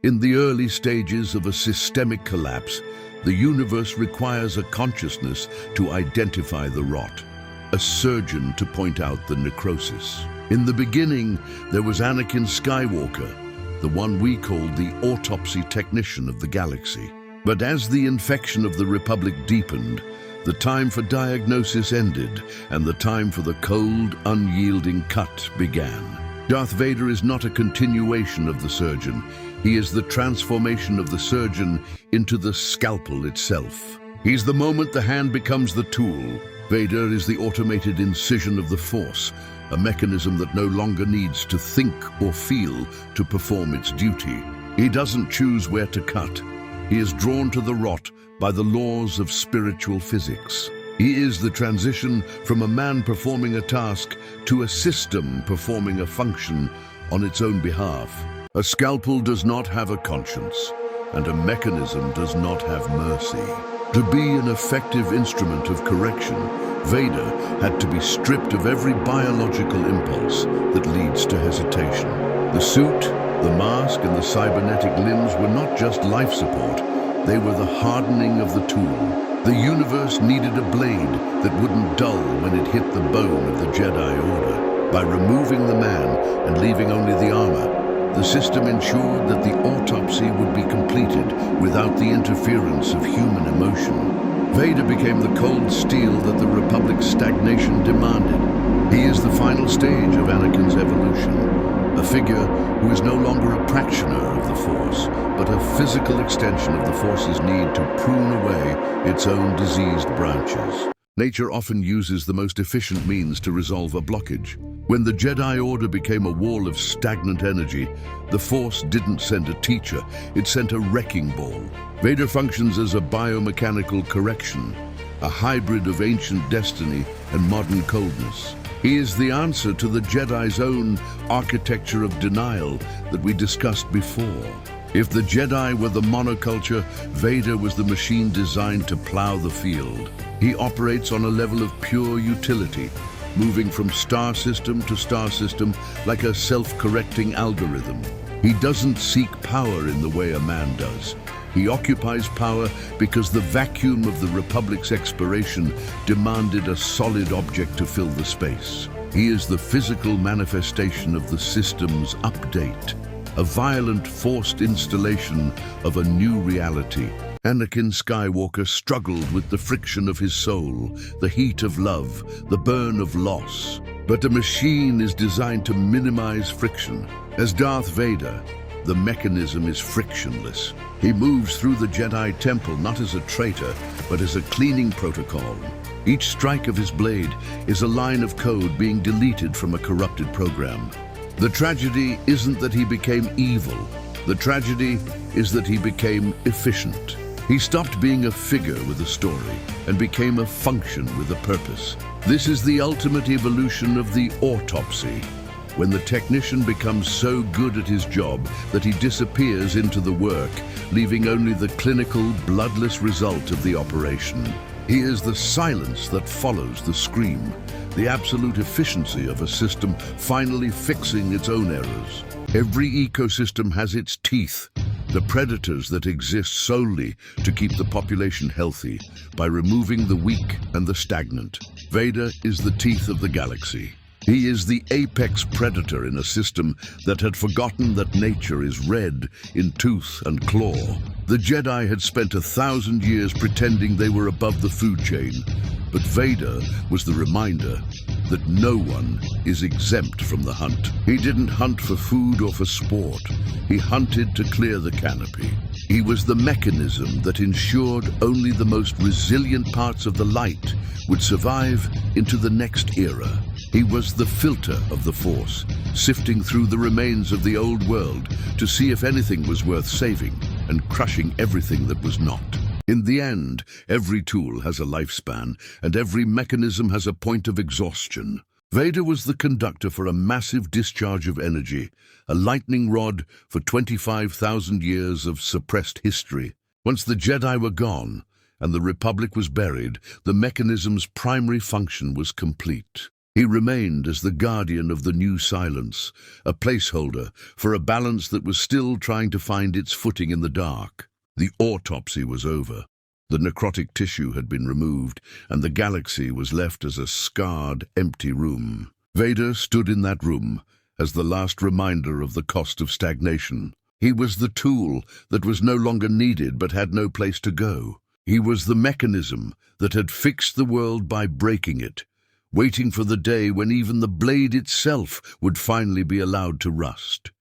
In the early stages of a systemic collapse, the universe requires a consciousness to identify the rot, a surgeon to point out the necrosis. In the beginning, there was Anakin Skywalker, the one we called the autopsy technician of the galaxy. But as the infection of the Republic deepened, the time for diagnosis ended, and the time for the cold, unyielding cut began. Darth Vader is not a continuation of the surgeon. He is the transformation of the surgeon into the scalpel itself. He's the moment the hand becomes the tool. Vader is the automated incision of the Force, a mechanism that no longer needs to think or feel to perform its duty. He doesn't choose where to cut. He is drawn to the rot by the laws of spiritual physics. He is the transition from a man performing a task to a system performing a function on its own behalf. A scalpel does not have a conscience, and a mechanism does not have mercy. To be an effective instrument of correction, Vader had to be stripped of every biological impulse that leads to hesitation. The suit, the mask, and the cybernetic limbs were not just life support, they were the hardening of the tool. The universe needed a blade that wouldn't dull when it hit the bone of the Jedi Order. By removing the man and leaving only the armor, the system ensured that the autopsy would be completed without the interference of human emotion. Vader became the cold steel that the Republic's stagnation demanded. He is the final stage of Anakin's evolution, a figure who is no longer a practitioner of the Force, but a physical extension of the Force's need to prune away its own diseased branches. Nature often uses the most efficient means to resolve a blockage. When the Jedi Order became a wall of stagnant energy, the Force didn't send a teacher, it sent a wrecking ball. Vader functions as a biomechanical correction, a hybrid of ancient destiny and modern coldness. He is the answer to the Jedi's own architecture of denial that we discussed before. If the Jedi were the monoculture, Vader was the machine designed to plow the field. He operates on a level of pure utility, moving from star system to star system like a self-correcting algorithm. He doesn't seek power in the way a man does. He occupies power because the vacuum of the Republic's expiration demanded a solid object to fill the space. He is the physical manifestation of the system's update, a violent, forced installation of a new reality. Anakin Skywalker struggled with the friction of his soul, the heat of love, the burn of loss. But the machine is designed to minimize friction. As Darth Vader, the mechanism is frictionless. He moves through the Jedi Temple not as a traitor, but as a cleaning protocol. Each strike of his blade is a line of code being deleted from a corrupted program. The tragedy isn't that he became evil. The tragedy is that he became efficient. He stopped being a figure with a story and became a function with a purpose. This is the ultimate evolution of the autopsy, when the technician becomes so good at his job that he disappears into the work, leaving only the clinical, bloodless result of the operation. He is the silence that follows the scream, the absolute efficiency of a system finally fixing its own errors. Every ecosystem has its teeth, the predators that exist solely to keep the population healthy by removing the weak and the stagnant. Vader is the teeth of the galaxy. He is the apex predator in a system that had forgotten that nature is red in tooth and claw. The Jedi had spent 1,000 years pretending they were above the food chain, but Vader was the reminder that no one is exempt from the hunt. He didn't hunt for food or for sport. He hunted to clear the canopy. He was the mechanism that ensured only the most resilient parts of the light would survive into the next era. He was the filter of the Force, sifting through the remains of the old world to see if anything was worth saving and crushing everything that was not. In the end, every tool has a lifespan, and every mechanism has a point of exhaustion. Vader was the conductor for a massive discharge of energy, a lightning rod for 25,000 years of suppressed history. Once the Jedi were gone, and the Republic was buried, the mechanism's primary function was complete. He remained as the guardian of the new silence, a placeholder for a balance that was still trying to find its footing in the dark. The autopsy was over. The necrotic tissue had been removed, and the galaxy was left as a scarred, empty room. Vader stood in that room as the last reminder of the cost of stagnation. He was the tool that was no longer needed but had no place to go. He was the mechanism that had fixed the world by breaking it, waiting for the day when even the blade itself would finally be allowed to rust.